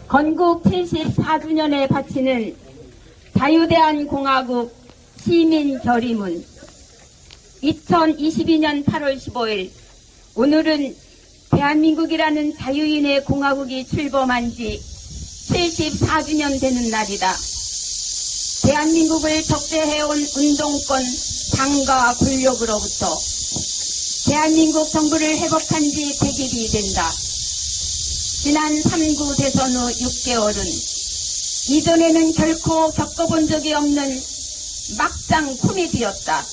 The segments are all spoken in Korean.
건국 74주년에 바치는 자유대한공화국 시민결의문 2022년 8월 15일 오늘은 대한민국이라는 자유인의 공화국이 출범한 지 74주년 되는 날이다. 대한민국을 적대해온 운동권 당과 권력으로부터 대한민국 정부를 회복한 지 100일이 된다. 지난 3구 대선 후 6개월은 이전에는 결코 겪어본 적이 없는 막장 코미디였다.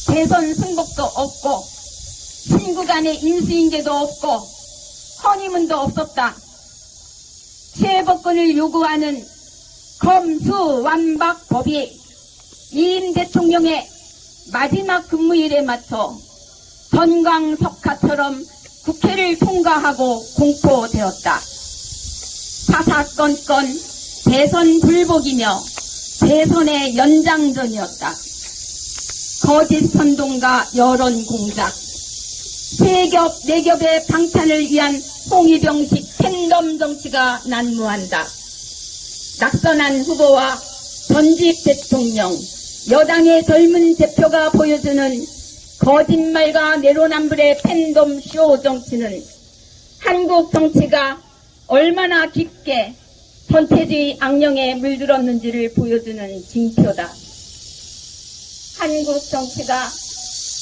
대선 승복도 없고 신구 간의 인수인계도 없고 허니문도 없었다. 최애법권을 요구하는 검수완박법이 이임 대통령의 마지막 근무일에 맞춰 전광석화처럼 국회를 통과하고 공포되었다. 사사건건 대선 불복이며 대선의 연장전이었다. 거짓 선동과 여론 공작, 세겹 네겹의 방탄을 위한 홍위병식 팬덤 정치가 난무한다. 낙선한 후보와 전직 대통령, 여당의 젊은 대표가 보여주는 거짓말과 내로남불의 팬덤 쇼 정치는 한국 정치가 얼마나 깊게 전체주의 악령에 물들었는지를 보여주는 징표다. 한국 정치가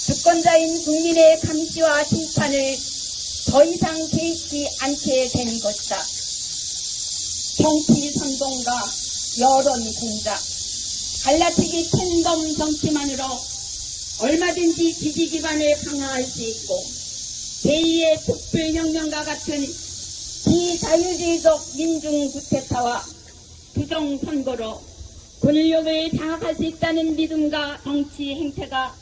주권자인 국민의 감시와 심판을 더 이상 개의치 않게 된 것이다. 정치 선동과 여론 공작, 갈라치기 팬덤 정치만으로 얼마든지 지지 기반을 강화할 수 있고 제2의 촛불혁명과 같은 비자유주의적 민중구태타와 부정선거로 권력을 장악할 수 있다는 믿음과 정치 행태가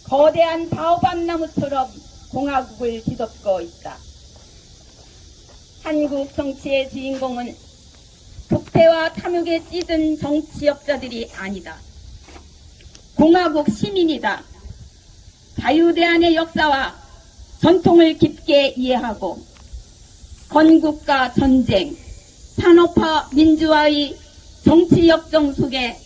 거대한 바오밤나무처럼 공화국을 뒤덮고 있다. 한국 정치의 주인공은 부패와 탐욕에 찌든 정치역자들이 아니다. 공화국 시민이다. 자유대한의 역사와 전통을 깊게 이해하고 건국과 전쟁, 산업화 민주화의 정치 역정 속에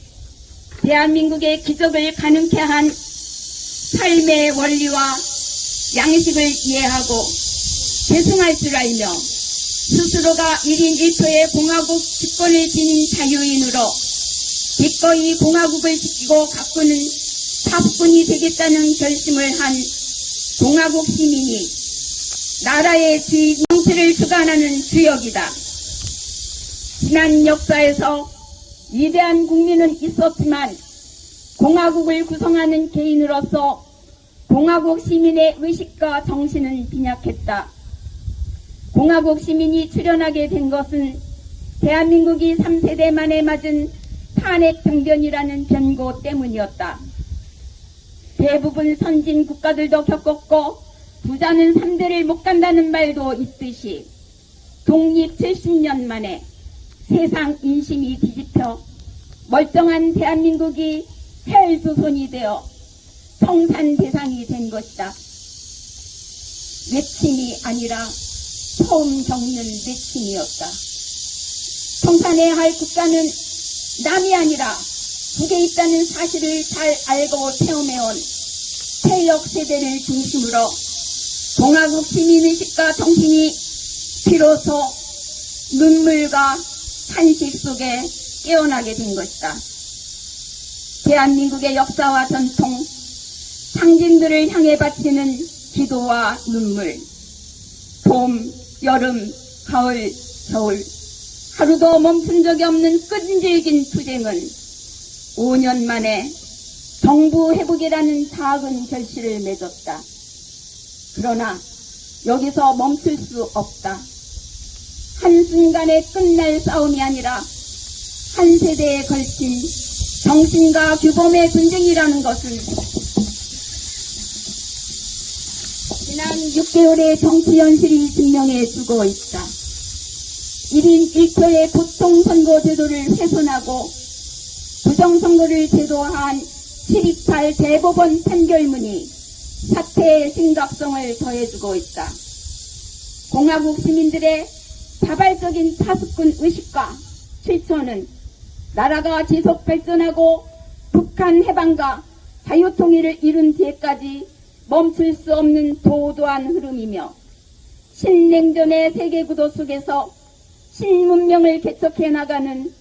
대한민국의 기적을 가능케 한 삶의 원리와 양식을 이해하고 계승할 줄 알며 스스로가 1인 1표의 공화국 집권을 지닌 자유인으로 기꺼이 공화국을 지키고 가꾸는 탑군이 되겠다는 결심을 한 공화국 시민이 나라의 정치를 주관하는 주역이다. 지난 역사에서 위대한 국민은 있었지만 공화국을 구성하는 개인으로서 공화국 시민의 의식과 정신은 빈약했다. 공화국 시민이 출현하게 된 것은 대한민국이 3세대 만에 맞은 탄핵 정변이라는 변고 때문이었다. 대부분 선진 국가들도 겪었고 부자는 3대를 못 간다는 말도 있듯이 독립 70년 만에 세상 인심이 뒤집혀 멀쩡한 대한민국이 헬조선이 되어 청산 대상이 된 것이다. 외침이 아니라 처음 겪는 외침이었다. 청산해야 할 국가는 남이 아니라 북에 있다는 사실을 잘 알고 체험해온 세력 세대를 중심으로 공화국 시민의식과 정신이 비로소 눈물과 탄식 속에 깨어나게 된 것이다. 대한민국의 역사와 전통, 상징들을 향해 바치는 기도와 눈물, 봄, 여름, 가을, 겨울, 하루도 멈춘 적이 없는 끈질긴 투쟁은 5년 만에 정부 회복이라는 작은 결실을 맺었다. 그러나 여기서 멈출 수 없다. 한순간에 끝날 싸움이 아니라 한 세대에 걸친 정신과 규범의 전쟁이라는 것은 지난 6개월의 정치 현실이 증명해 주고 있다. 1인 1표의 보통선거 제도를 훼손하고 부정선거를 제도화한 728 대법원 판결문이 사태의 심각성을 더해주고 있다. 공화국 시민들의 자발적인 파수꾼 의식과 실천은 나라가 지속 발전하고 북한 해방과 자유통일을 이룬 뒤에까지 멈출 수 없는 도도한 흐름이며 신냉전의 세계구도 속에서 신문명을 개척해 나가는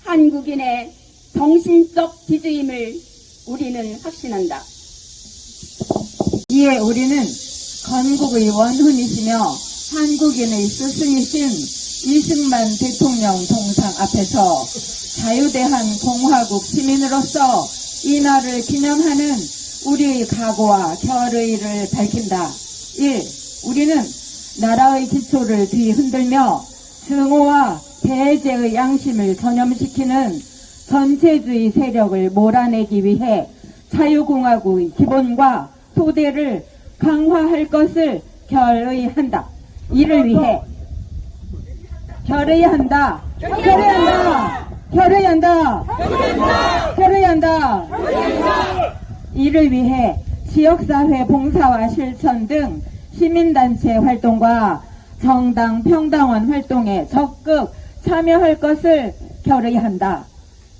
한국인의 정신적 지주임을 우리는 확신한다. 이에 우리는 건국의 원훈이시며 한국인의 스승이신 이승만 대통령 동상 앞에서 자유대한 공화국 시민으로서 이 날을 기념하는 우리의 각오와 결의를 밝힌다. 1. 우리는 나라의 기초를 뒤흔들며 증오와 배제의 양심을 전염시키는 전체주의 세력을 몰아내기 위해 자유공화국의 기본과 토대를 강화할 것을 결의한다. 이를 위해 결의한다. 이를 위해 지역사회 봉사와 실천 등 시민단체 활동과 정당 평당원 활동에 적극 참여할 것을 결의한다.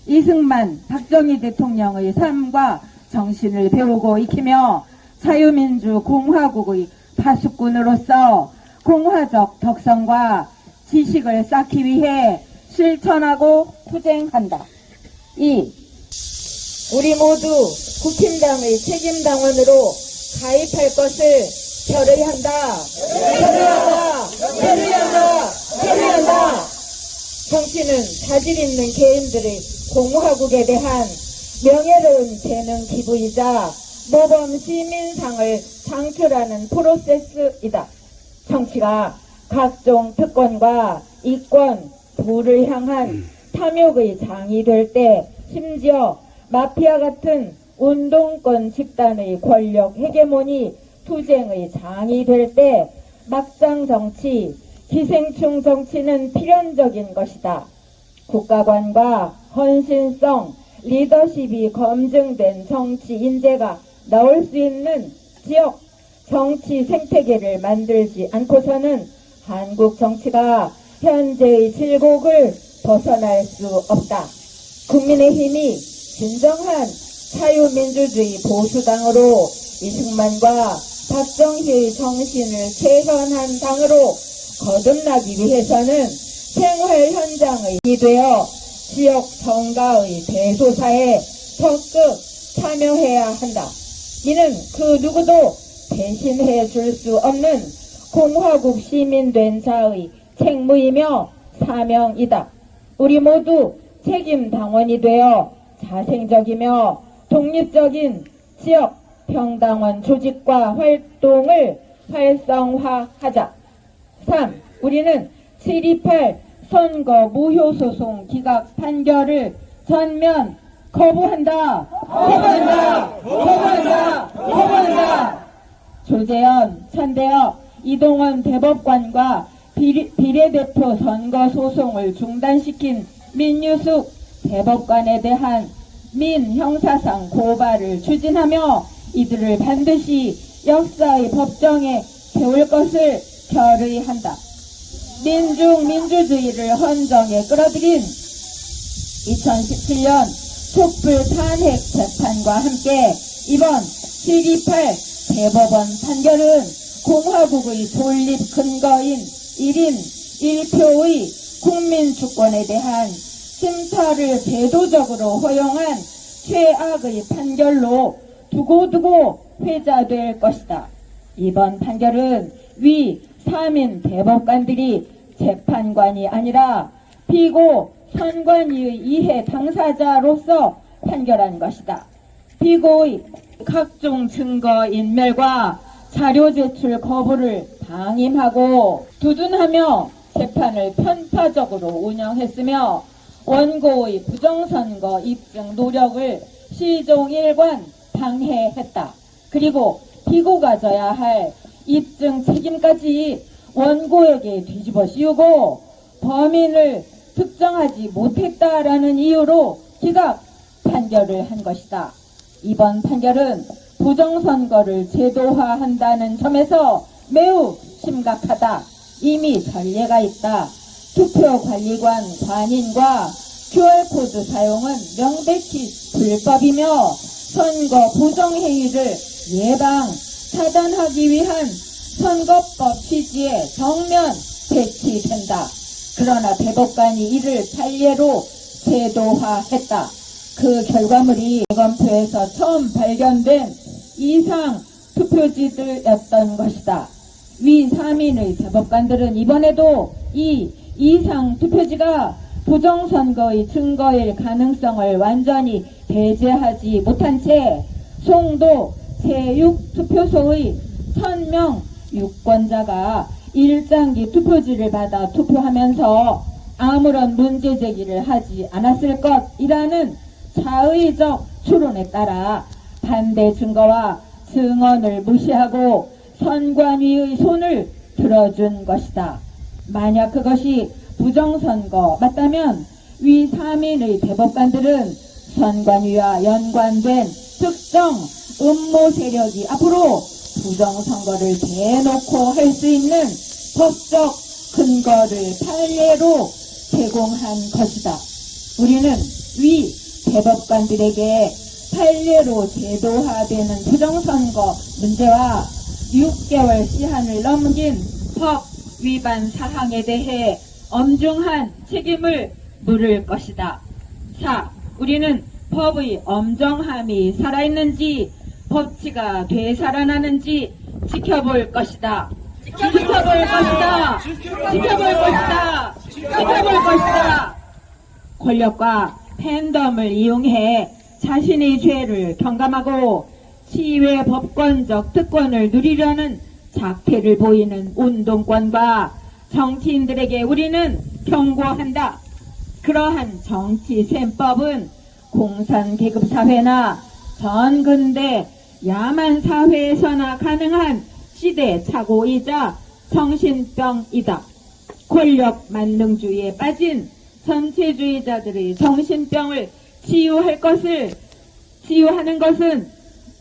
이승만, 박정희 대통령의 삶과 정신을 배우고 익히며 자유민주공화국의 파수꾼으로서 공화적 덕성과 지식을 쌓기 위해 실천하고 투쟁한다. 2. 우리 모두 국힘당의 책임당원으로 가입할 것을 결의한다. 정치는 자질 있는 개인들의 공화국에 대한 명예로운 재능 기부이자 모범 시민상을 창출하는 프로세스이다. 정치가 각종 특권과 이권, 부를 향한 탐욕의 장이 될 때, 심지어 마피아 같은 운동권 집단의 권력 헤게모니 투쟁의 장이 될 때 막장 정치, 기생충 정치는 필연적인 것이다. 국가관과 헌신성, 리더십이 검증된 정치 인재가 나올 수 있는 지역 정치 생태계를 만들지 않고서는 한국 정치가 현재의 질곡을 벗어날 수 없다. 국민의힘이 진정한 자유민주주의 보수당으로 이승만과 박정희의 정신을 재현한 당으로 거듭나기 위해서는 생활 현장의 이 되어 지역 정가의 대소사에 적극 참여해야 한다. 이는 그 누구도 대신해 줄 수 없는 공화국 시민 된 자의 책무이며 사명이다. 우리 모두 책임 당원이 되어 자생적이며 독립적인 지역 평당원 조직과 활동을 활성화하자. 3. 우리는 7.28 선거 무효소송 기각 판결을 전면 거부한다. 조재현, 천대엽, 이동원 대법관과 비례대표 선거 소송을 중단시킨 민유숙 대법관에 대한 민형사상 고발을 추진하며 이들을 반드시 역사의 법정에 세울 것을 결의한다. 민주주의를 헌정에 끌어들인 2017년 촛불 탄핵 재판과 함께 이번 7.28 대법원 판결은 공화국의 존립 근거인 1인 1표의 국민주권에 대한 침탈을 제도적으로 허용한 최악의 판결로 두고두고 회자될 것이다. 이번 판결은 위 3인 대법관들이 재판관이 아니라 피고 선관위의 이해 당사자로서 판결한 것이다. 피고의 각종 증거 인멸과 자료 제출 거부를 방임하고 두둔하며 재판을 편파적으로 운영했으며 원고의 부정선거 입증 노력을 시종일관 방해했다. 그리고 피고가 져야 할 입증 책임까지 원고에게 뒤집어 씌우고 범인을 특정하지 못했다라는 이유로 기각 판결을 한 것이다. 이번 판결은 부정선거를 제도화한다는 점에서 매우 심각하다. 이미 전례가 있다. 투표관리관 관인과 QR코드 사용은 명백히 불법이며 선거 부정행위를 예방, 차단하기 위한 선거법 취지에 정면 배치된다. 그러나 대법관이 이를 판례로 제도화했다. 그 결과물이 검토에서 처음 발견된 이상 투표지들이었던 것이다. 위 3인의 대법관들은 이번에도 이 이상 투표지가 부정선거의 증거일 가능성을 완전히 배제하지 못한 채 송도 제6투표소의 1000명 유권자가 일장기 투표지를 받아 투표하면서 아무런 문제 제기를 하지 않았을 것이라는 자의적 추론에 따라 반대 증거와 증언을 무시하고 선관위의 손을 들어준 것이다. 만약 그것이 부정선거 맞다면 위 3인의 대법관들은 선관위와 연관된 특정 음모 세력이 앞으로 부정선거를 대놓고 할 수 있는 법적 근거를 판례로 제공한 것이다. 우리는 위 대법관들에게 판례로 제도화되는 부정선거 문제와 6개월 시한을 넘긴 법 위반 사항에 대해 엄중한 책임을 물을 것이다. 4. 우리는 법의 엄정함이 살아있는지 법치가 되살아나는지 지켜볼 것이다. 지켜볼 것이다. 지켜볼 것이다. 지켜볼 것이다. 권력과 팬덤을 이용해 자신의 죄를 경감하고 치외 법권적 특권을 누리려는 작태를 보이는 운동권과 정치인들에게 우리는 경고한다. 그러한 정치 셈법은 공산계급사회나 전근대 야만사회에서나 가능한 시대착오이자 정신병이다. 권력 만능주의에 빠진 전체주의자들의 정신병을 치유하는 것은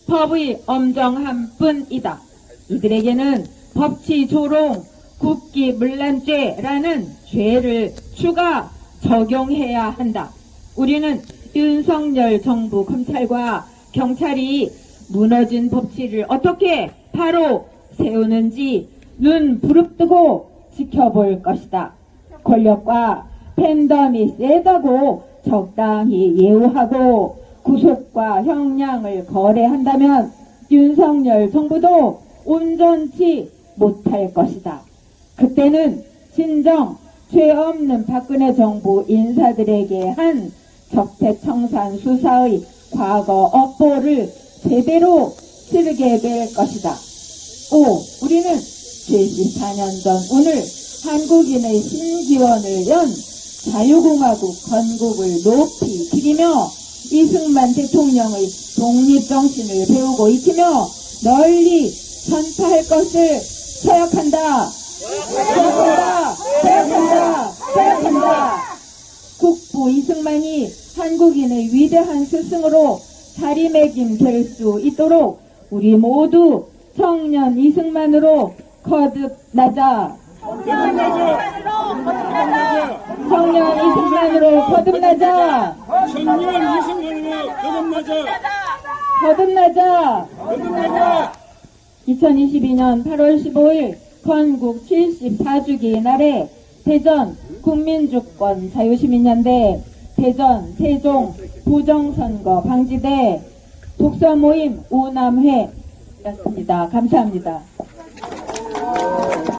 법의 엄정함뿐이다. 이들에게는 법치조롱, 국기문란죄라는 죄를 추가 적용해야 한다. 우리는 윤석열 정부 검찰과 경찰이 무너진 법치를 어떻게 바로 세우는지 눈 부릅뜨고 지켜볼 것이다. 권력과 팬덤이 세다고 적당히 예우하고 구속과 형량을 거래한다면 윤석열 정부도 온전치 못할 것이다. 그때는 진정 죄 없는 박근혜 정부 인사들에게 한 적폐청산 수사의 과거 업보를 제대로 치르게 될 것이다. 5. 우리는 74년 전 오늘 한국인의 신기원을 연 자유공화국 건국을 높이 기리며 이승만 대통령의 독립정신을 배우고 익히며 널리 전파할 것을 서약한다. 서약한다. 국부 이승만이 한국인의 위대한 스승으로 자리매김될 수 있도록 우리 모두 청년 이승만으로 거듭나자. 청년 이승만으로 거듭나자. 거듭나자. 2022년 8월 15일 건국 74주기 날에 대전 국민주권 자유시민연대 대전 세종 부정선거 방지대 독서모임 우남회였습니다. 감사합니다.